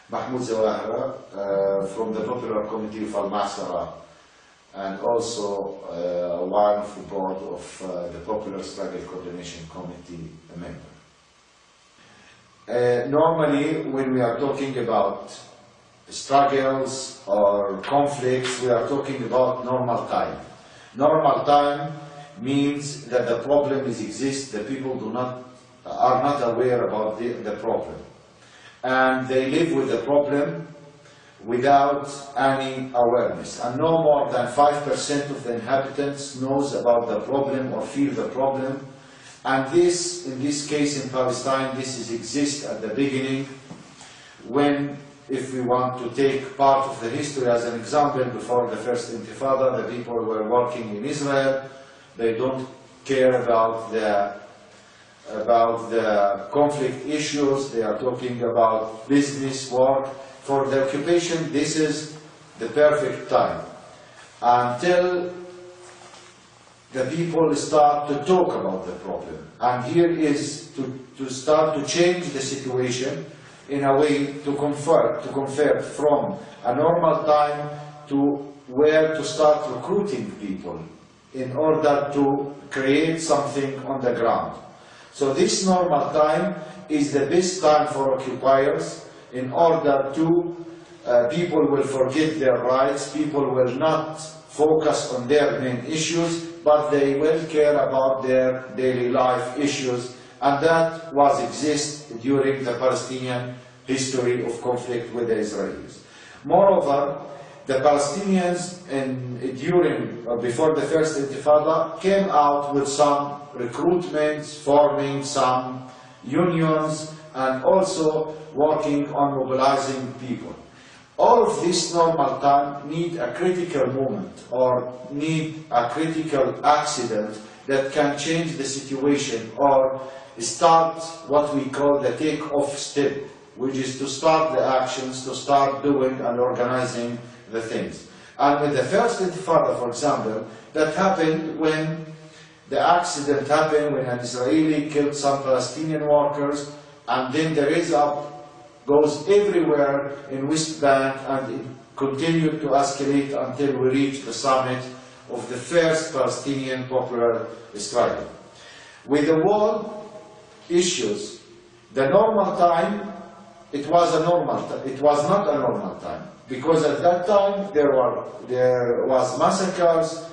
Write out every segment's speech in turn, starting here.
Mahmoud Zawahra from the Popular Committee of Al-Masra, and also one of the board of the Popular Struggle Coordination Committee member. Normally, when we are talking about struggles or conflicts, we are talking about normal time. Normal time means that the problem exists, the people are not aware about the problem. And they live with the problem without any awareness. And no more than 5% of the inhabitants knows about the problem or feel the problem. And this, in this case in Palestine, this exists at the beginning when, if we want to take part of the history as an example, before the first Intifada, the people were working in Israel. They don't care about the conflict issues. They are talking about business, work. For the occupation, this is the perfect time until the people start to talk about the problem. And here is to start to change the situation in a way to convert from a normal time to where to start recruiting people in order to create something on the ground. So this normal time is the best time for occupiers in order to, people will forget their rights, people will not focus on their main issues, but they will care about their daily life issues, and that was exist during the Palestinian history of conflict with the Israelis. Moreover, the Palestinians before the first Intifada came out with some recruitments, forming some unions, and also working on mobilizing people. All of this normal time need a critical moment or need a critical accident that can change the situation or start what we call the take-off step, which is to start the actions, to start doing and organizing the things. And with the first Intifada, for example, that happened when the accident happened when an Israeli killed some Palestinian workers, and then the rise-up goes everywhere in West Bank, and it continued to escalate until we reached the summit of the first Palestinian popular struggle. With the wall issues, the normal time, it was not a normal time, because at that time there was massacres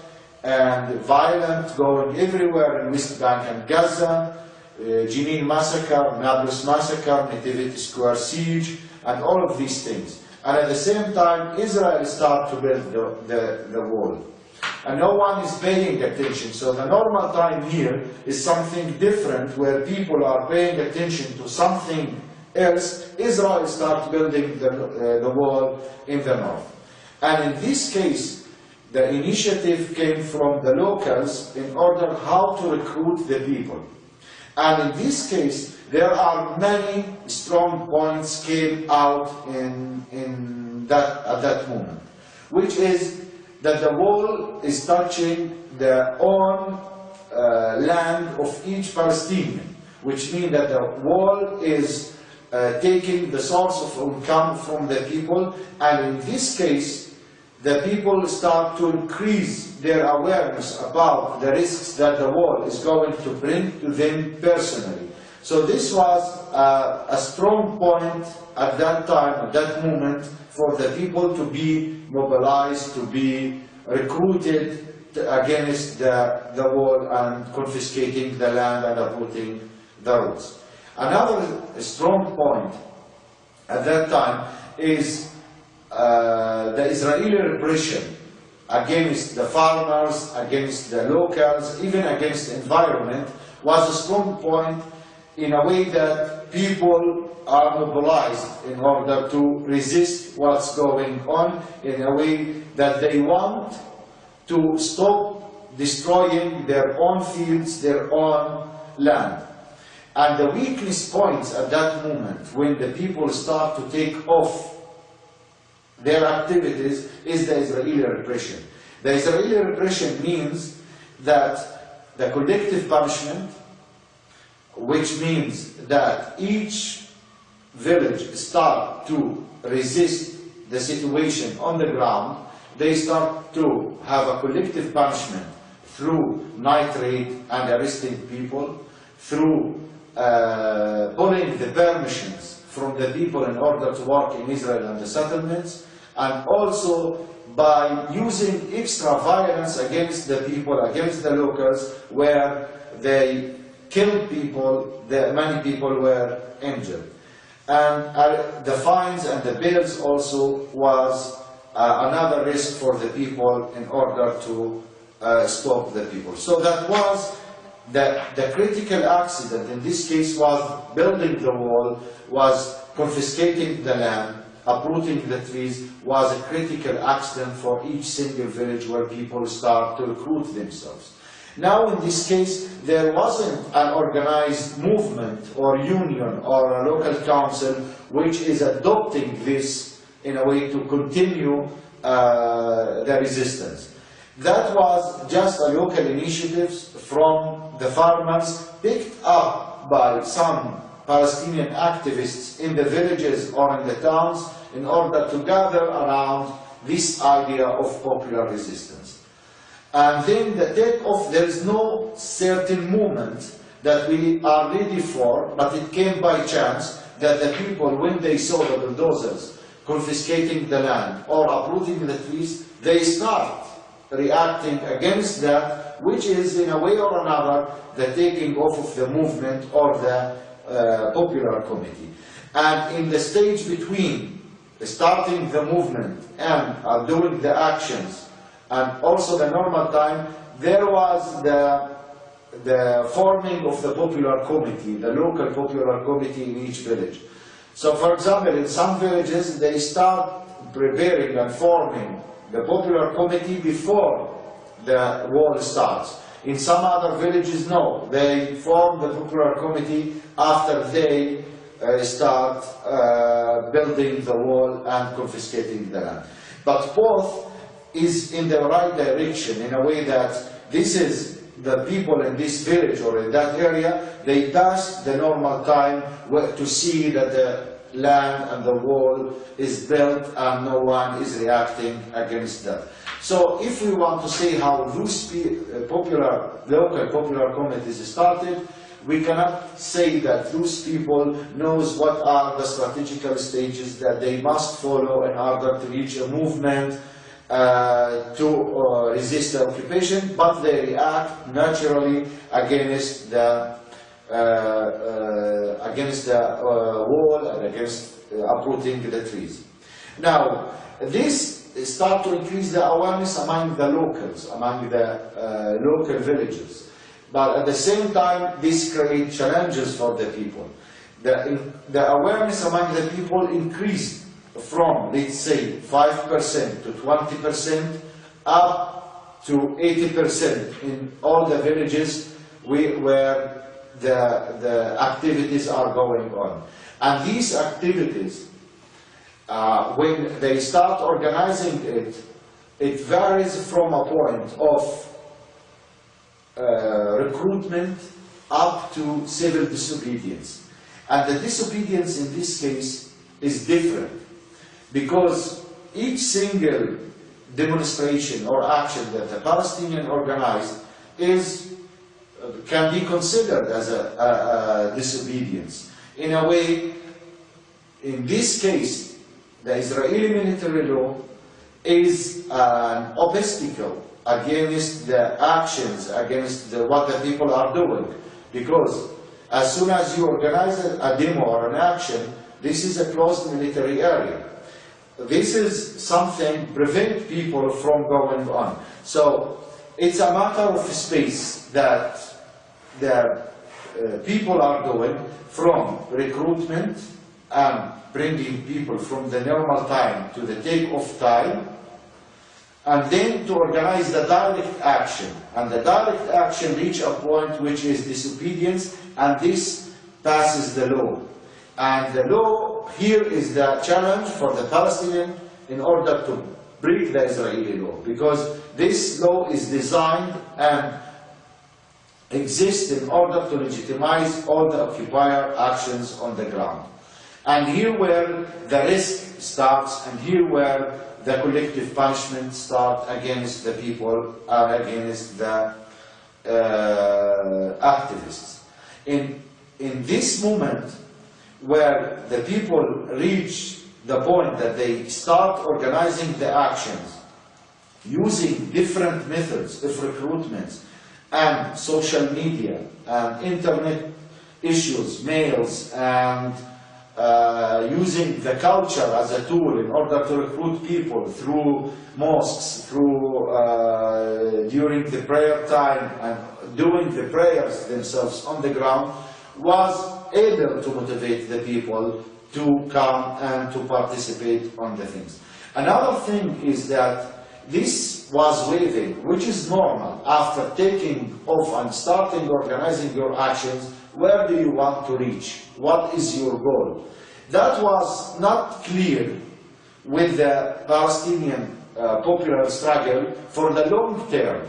and violence going everywhere in West Bank and Gaza, Jenin massacre, Nablus massacre, Nativity Square siege, and all of these things. And at the same time, Israel started to build the wall. And no one is paying attention. So the normal time here is something different, where people are paying attention to something else. Israel started building the wall in the north. And in this case, the initiative came from the locals in order how to recruit the people. And in this case, there are many strong points came out at that moment, which is that the wall is touching the own land of each Palestinian, which means that the wall is taking the source of income from the people, and in this case, the people start to increase their awareness about the risks that the wall is going to bring to them personally. So this was a strong point at that time, at that moment, for the people to be mobilized, to be recruited against the wall and confiscating the land and uprooting the roots. Another strong point at that time is the Israeli repression against the farmers, against the locals, even against the environment, was a strong point in a way that people are mobilized in order to resist what's going on, in a way that they want to stop destroying their own fields, their own land. And the weakness points at that moment, when the people start to take off their activities, is the Israeli repression. The Israeli repression means that the collective punishment, which means that each village start to resist the situation on the ground, they start to have a collective punishment through night raid and arresting people, through pulling the permissions from the people in order to work in Israel and the settlements, and also by using extra violence against the people, against the locals, where they killed people, many people were injured. And the fines and the bills also was another risk for the people in order to stop the people. So that was the critical accident in this case was building the wall, was confiscating the land, uprooting the trees, was a critical accident for each single village where people start to recruit themselves. Now in this case, there wasn't an organized movement or union or a local council which is adopting this in a way to continue the resistance. That was just a local initiative from the farmers picked up by some Palestinian activists in the villages or in the towns in order to gather around this idea of popular resistance. And then the take-off, there is no certain movement that we are ready for, but it came by chance that the people, when they saw the bulldozers confiscating the land or uprooting the trees, they start reacting against that, which is in a way or another the taking off of the movement or the popular committee. And in the stage between starting the movement and doing the actions and also the normal time, there was the forming of the popular committee, the local popular committee in each village. So for example, in some villages they start preparing and forming the popular committee before the war starts. In some other villages, no, they form the popular committee after they start building the wall and confiscating the land. But both is in the right direction in a way that this is the people in this village or in that area, they pass the normal time to see that the land and the wall is built and no one is reacting against that. So if we want to say how those local popular committees started, we cannot say that those people knows what are the strategical stages that they must follow in order to reach a movement to resist the occupation, but they react naturally against the wall and against uprooting the trees. Now, this start to increase the awareness among the locals, among the local villages. But at the same time, this creates challenges for the people. The awareness among the people increased from, let's say, 5% to 20%, up to 80% in all the villages where the activities are going on. And these activities, when they start organizing it, it varies from a point of recruitment up to civil disobedience. And the disobedience in this case is different, because each single demonstration or action that the Palestinian organized can be considered as a disobedience. In a way, in this case, the Israeli military law is an obstacle against the actions, against what the people are doing. Because as soon as you organize a demo or an action, this is a closed military area. This is something prevent people from going on. So it's a matter of space that the people are doing, from recruitment and bringing people from the normal time to the take-off time, and then to organize the direct action. And the direct action reach a point which is disobedience, and this passes the law. And the law here is the challenge for the Palestinian in order to break the Israeli law, because this law is designed and exists in order to legitimize all the occupier actions on the ground. And here where the risk starts, and here where the collective punishment starts against the people and against the activists. In this moment, where the people reach the point that they start organizing the actions using different methods of recruitment and social media and internet issues, mails, and using the culture as a tool in order to recruit people through mosques, through during the prayer time and doing the prayers themselves on the ground, was able to motivate the people to come and to participate on the things. Another thing is that this was waving, which is normal after taking off and starting organizing your actions. Where do you want to reach? What is your goal? That was not clear with the Palestinian popular struggle for the long term,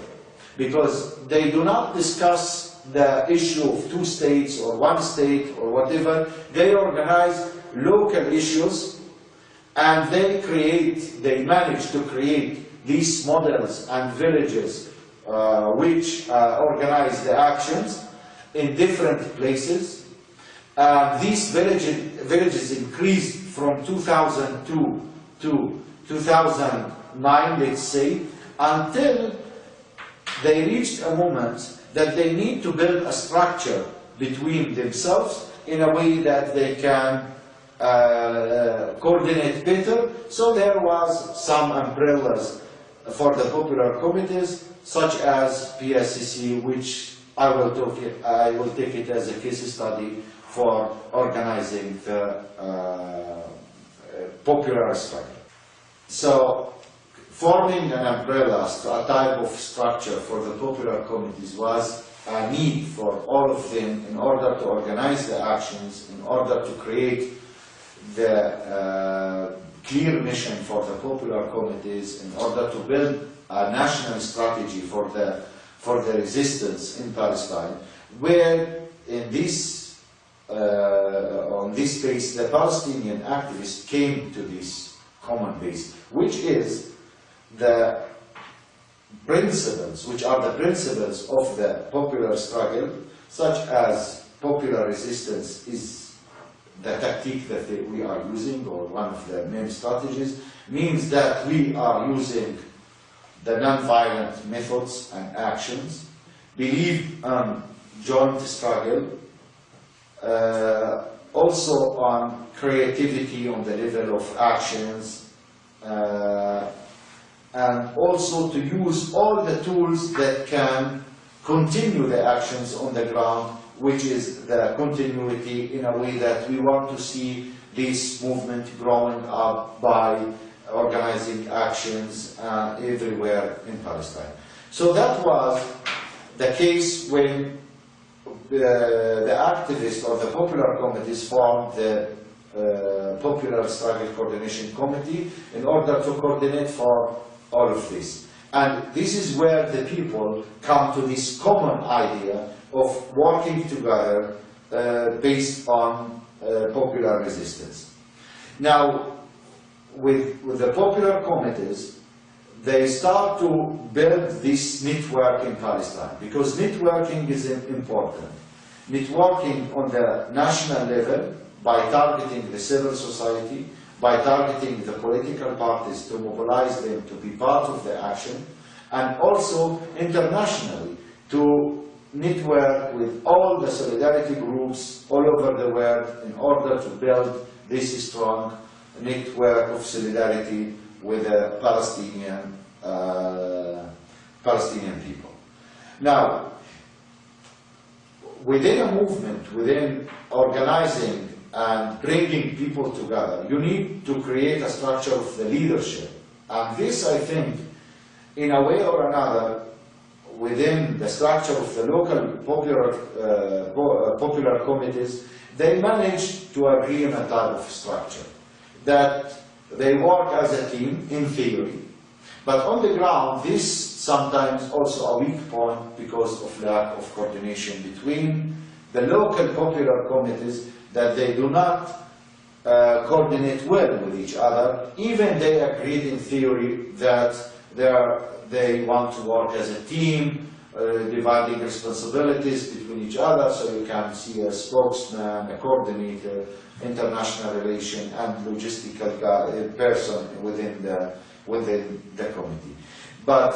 because they do not discuss the issue of two states or one state or whatever. They organize local issues, and they manage to create these models and villages which organize the actions in different places. These villages increased from 2002 to 2009, let's say, until they reached a moment that they need to build a structure between themselves in a way that they can coordinate better. So there was some umbrellas for the popular committees, such as PSCC, which I will take it as a case study for organizing the popular struggle. So forming an umbrella, a type of structure for the popular committees, was a need for all of them in order to organize the actions, in order to create the clear mission for the popular committees, in order to build a national strategy for the resistance in Palestine, where in this on this base the Palestinian activists came to this common base, which is the principles, which are the principles of the popular struggle, such as popular resistance is the tactic that we are using, or one of the main strategies, means that we are using the non-violent methods and actions, believe on joint struggle, also on creativity on the level of actions, and also to use all the tools that can continue the actions on the ground, which is the continuity, in a way that we want to see this movement growing up by organizing actions everywhere in Palestine. So that was the case when the activists or the popular committees formed the Popular Struggle Coordination Committee in order to coordinate for all of this. And this is where the people come to this common idea of working together based on popular resistance. Now, with the popular committees, they start to build this network in Palestine, because networking is important. Networking on the national level by targeting the civil society, by targeting the political parties to mobilize them to be part of the action, and also internationally to network with all the solidarity groups all over the world in order to build this strong network of solidarity with the Palestinian people. Now, within a movement, within organizing and bringing people together, you need to create a structure of the leadership. And this, I think, in a way or another, within the structure of the local popular committees, they managed to agree on a type of structure, that they work as a team in theory, but on the ground this sometimes also a weak point because of lack of coordination between the local popular committees, that they do not coordinate well with each other. Even they agreed in theory that they want to work as a team, dividing responsibilities between each other, so you can see a spokesman, a coordinator, international relation, and logistical person within the committee. But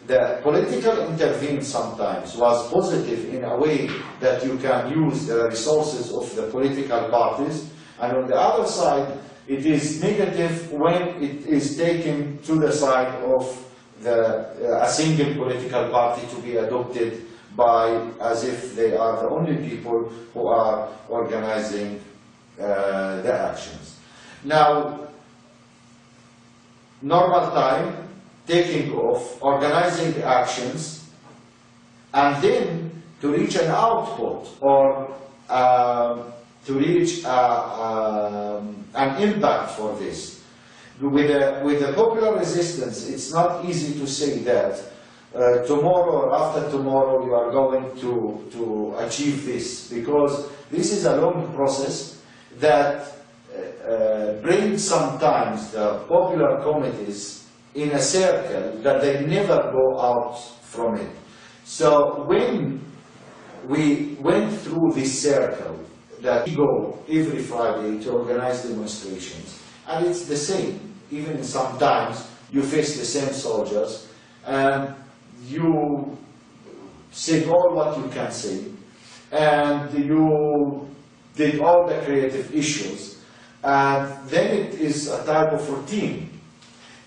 the political intervention sometimes was positive in a way that you can use the resources of the political parties, and on the other side, it is negative when it is taken to the side of a single political party to be adopted by, as if they are the only people who are organizing the actions. Now, normal time, taking off, organizing the actions, and then to reach an output or to reach an impact for this. With the popular resistance, it's not easy to say that tomorrow or after tomorrow you are going to achieve this, because this is a long process that brings sometimes the popular committees in a circle that they never go out from it. So when we went through this circle, that we go every Friday to organize demonstrations, and it's the same. Even sometimes you face the same soldiers, and you say all what you can say, and you did all the creative issues, and then it is a type of routine.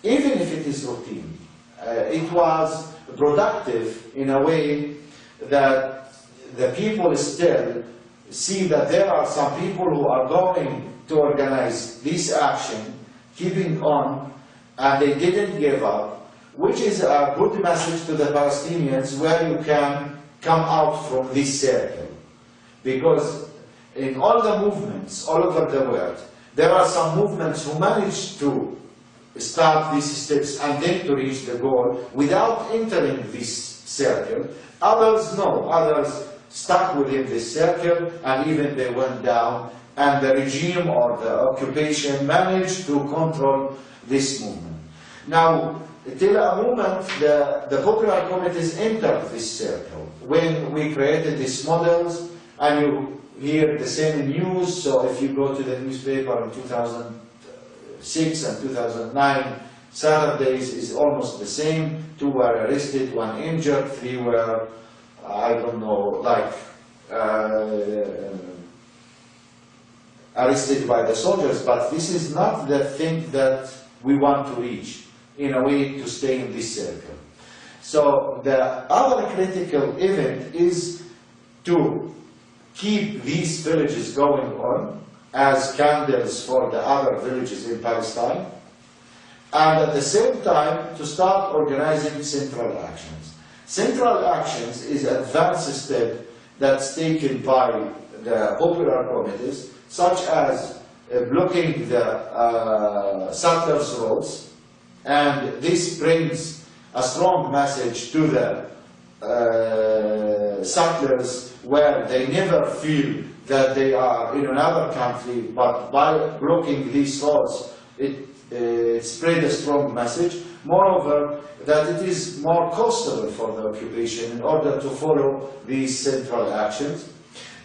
Even if it is routine, it was productive in a way that the people still see that there are some people who are going to organize this action, keeping on, and they didn't give up, which is a good message to the Palestinians where you can come out from this circle. Because in all the movements all over the world, there are some movements who manage to start these steps and then to reach the goal without entering this circle. Others no, others stuck within this circle, and even they went down, and the regime or the occupation managed to control this movement. Now, till a moment, the popular committees entered this circle. When we created these models, and you hear the same news, so if you go to the newspaper in 2006 and 2009, Saturdays is almost the same. 2 were arrested, 1 injured, 3 were, I don't know, like arrested by the soldiers, but this is not the thing that we want to reach in a way to stay in this circle. So the other critical event is to keep these villages going on as candles for the other villages in Palestine, and at the same time to start organizing central actions. Central actions is an advanced step that's taken by the popular committees, such as blocking the settlers' roads, and this brings a strong message to the settlers where they never feel that they are in another country, but by blocking these roads, it spread a strong message. Moreover, that it is more costly for the occupation in order to follow these central actions.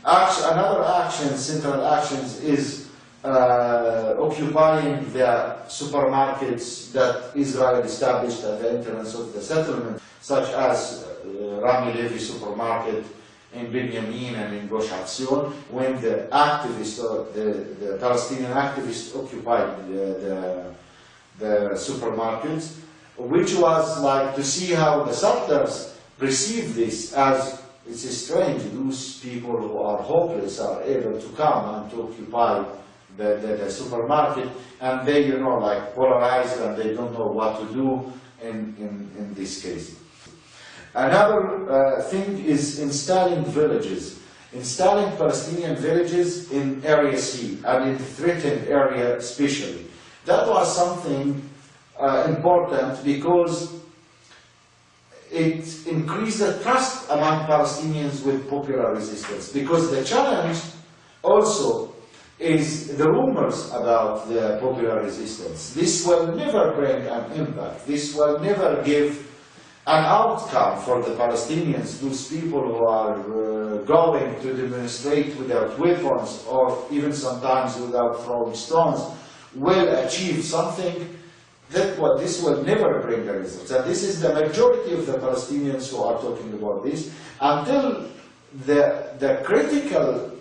Another action, central actions, is occupying the supermarkets that Israel established at the entrance of the settlement, such as Rami Levy supermarket in Binyamin and in Gush Atzion, when the activists, the Palestinian activists, occupied the supermarkets, which was like to see how the settlers perceive this as it's strange. Those people who are hopeless are able to come and to occupy the supermarket, and they, you know, like polarized, and they don't know what to do in this case. Another thing is installing villages, installing Palestinian villages in Area C, and in the threatened area especially. That was something important because it increased the trust among Palestinians with popular resistance. Because the challenge also is the rumors about the popular resistance. This will never bring an impact. This will never give an outcome for the Palestinians, those people who are going to demonstrate without weapons or even sometimes without throwing stones, will achieve something. This will never bring a result. And this is the majority of the Palestinians who are talking about this, until the critical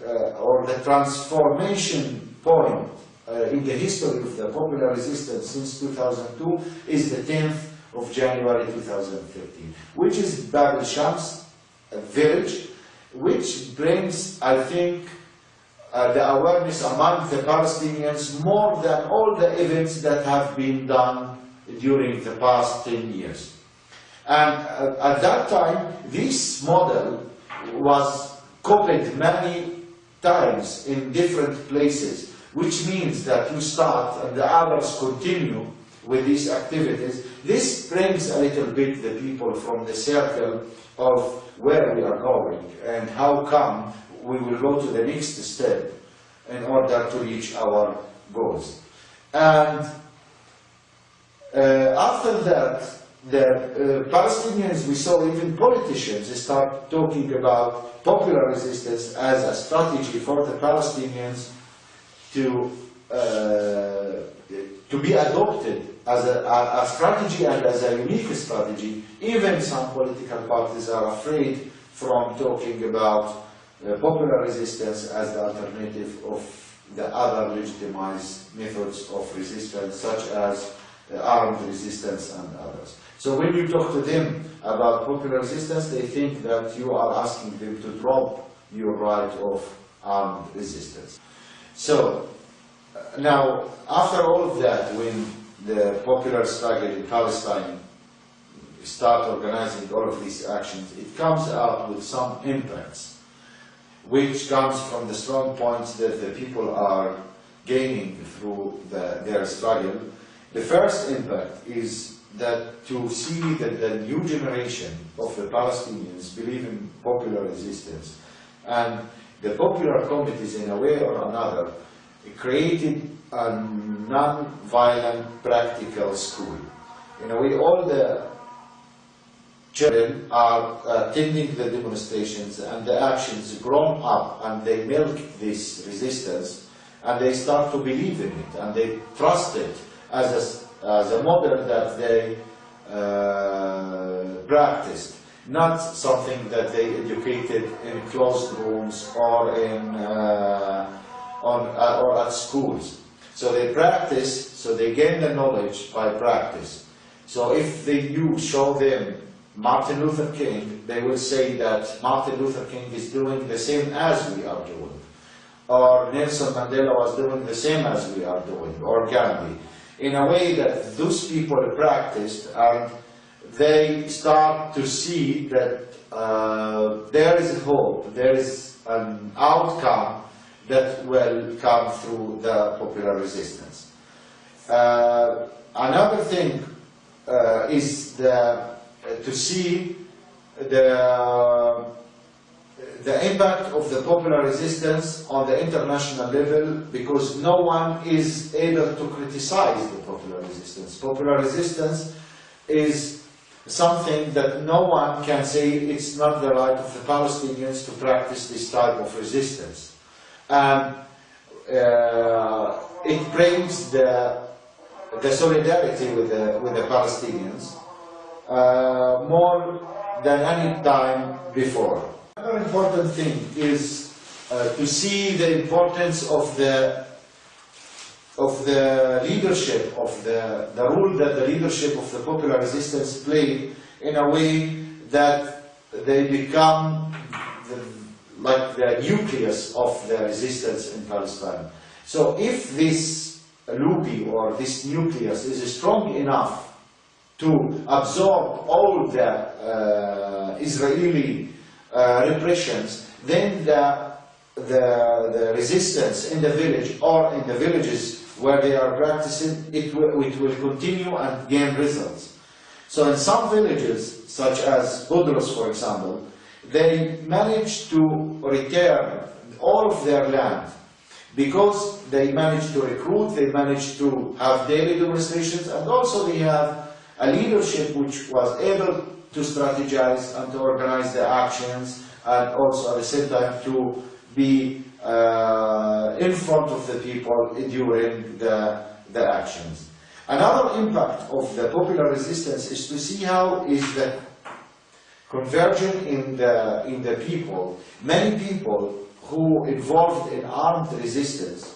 or the transformation point in the history of the popular resistance since 2002 is the 10th of January 2013, which is Bab el-Shams, a village, which brings, I think, the awareness among the Palestinians more than all the events that have been done during the past 10 years. And at that time, this model was copied many times in different places, which means that you start and the others continue with these activities. This brings a little bit the people from the circle of where we are going and how come we will go to the next step in order to reach our goals. And after that, the Palestinians, we saw even politicians start talking about popular resistance as a strategy for the Palestinians to be adopted as a strategy and as a unique strategy. Even some political parties are afraid from talking about popular resistance as the alternative of the other legitimized methods of resistance, such as armed resistance and others. So when you talk to them about popular resistance, they think that you are asking them to drop your right of armed resistance. So now, after all of that, when the popular struggle in Palestine start organizing all of these actions, it comes out with some impacts, which comes from the strong points that the people are gaining through their struggle. The first impact is that to see that the new generation of the Palestinians believe in popular resistance, and the popular committees, in a way or another, created a non-violent practical school. In a way, all the children are attending the demonstrations and the actions grown up, and they milk this resistance, and they start to believe in it, and they trust it as a model that they practiced, not something that they educated in closed rooms or or at schools. So they practice, so they gain the knowledge by practice. So if you show them Martin Luther King, they will say that Martin Luther King is doing the same as we are doing, or Nelson Mandela was doing the same as we are doing, or Gandhi. In a way that those people practiced, and they start to see that there is hope, there is an outcome that will come through the popular resistance. Another thing is to see the impact of the popular resistance on the international level, because no one is able to criticize the popular resistance. Popular resistance is something that no one can say it's not the right of the Palestinians to practice this type of resistance. And it brings the solidarity with the Palestinians more than any time before. Another important thing is to see the importance of the leadership, of the role that the leadership of the popular resistance played, in a way that they become like the nucleus of the resistance in Palestine. So if this lobby or this nucleus is strong enough to absorb all the Israeli repressions, then the resistance in the village or in the villages where they are practicing, it will continue and gain results. So in some villages, such as Budros, for example, they managed to return all of their land, because they managed to recruit, they managed to have daily demonstrations, and also they have a leadership which was able to strategize and to organize the actions, and also at the same time to be in front of the people during the actions. Another impact of the popular resistance is to see how is the conversion in the people. Many people who involved in armed resistance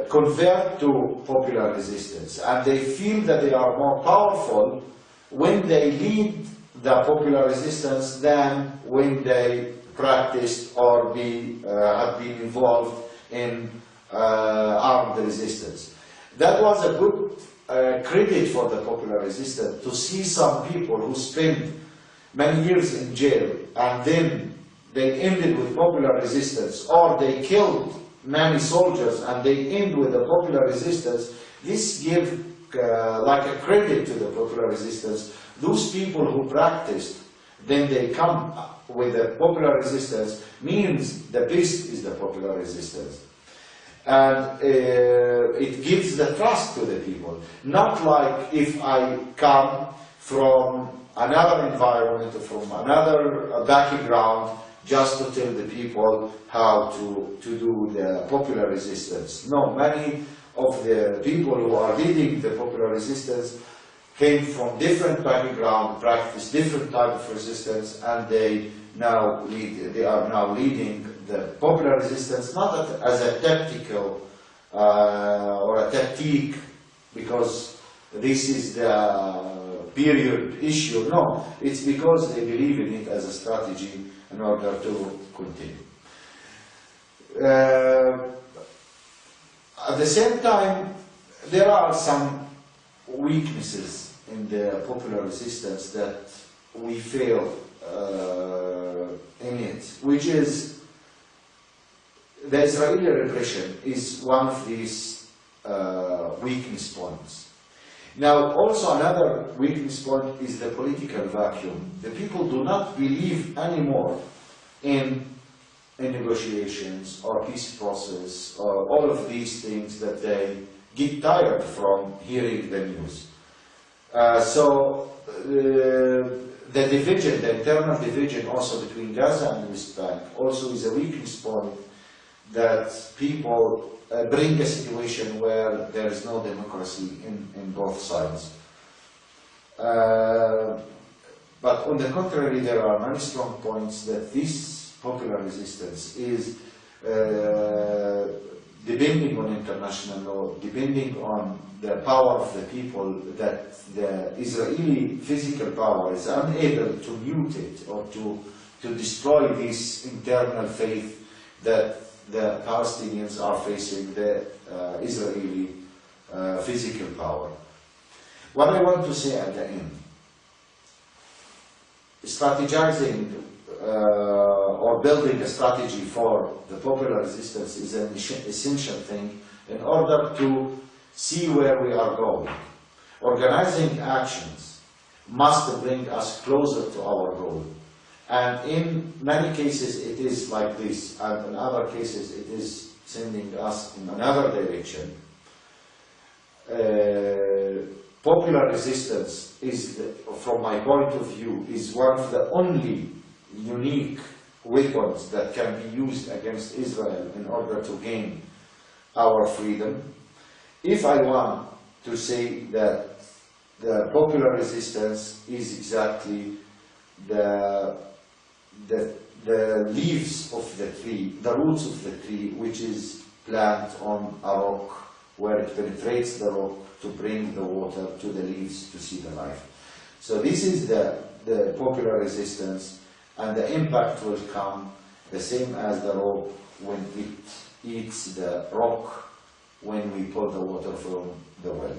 convert to popular resistance, and they feel that they are more powerful when they lead the popular resistance than when they practiced or have been involved in armed resistance. That was a good credit for the popular resistance, to see some people who spent many years in jail and then they ended with popular resistance, or they killed many soldiers and they end with the popular resistance. This gives like a credit to the popular resistance. Those people who practiced, then they come with the popular resistance, means the best is the popular resistance. And it gives the trust to the people. Not like if I come from another environment, from another background, just to tell the people how to do the popular resistance. No, many of the people who are leading the popular resistance came from different background, practiced different type of resistance, and they are now leading the popular resistance, not as a tactical or a tactique, because this is the period issue. No, it's because they believe in it as a strategy in order to continue. At the same time, there are some weaknesses in the popular resistance that we fail in it, which is the Israeli repression is one of these weakness points. Now, also another weakness point is the political vacuum. The people do not believe anymore in negotiations or peace process or all of these things that they get tired from hearing the news. So the division, the internal division also between Gaza and the West Bank also is a weakness point, that people bring a situation where there is no democracy in both sides. But on the contrary, there are many strong points that this popular resistance is depending on international law, depending on the power of the people, that the Israeli physical power is unable to mute it or to destroy this internal faith that the Palestinians are facing the Israeli physical power. What I want to say at the end, strategizing or building a strategy for the popular resistance is an essential thing in order to see where we are going. Organizing actions must bring us closer to our goal. And in many cases it is like this, and in other cases it is sending us in another direction. Popular resistance is, from my point of view, is one of the only unique weapons that can be used against Israel in order to gain our freedom. If I want to say that the popular resistance is exactly the leaves of the tree, the roots of the tree, which is planted on a rock, where it penetrates the rock to bring the water to the leaves to see the life. So this is the popular resistance, and the impact will come the same as the rope when it eats the rock when we pull the water from the well.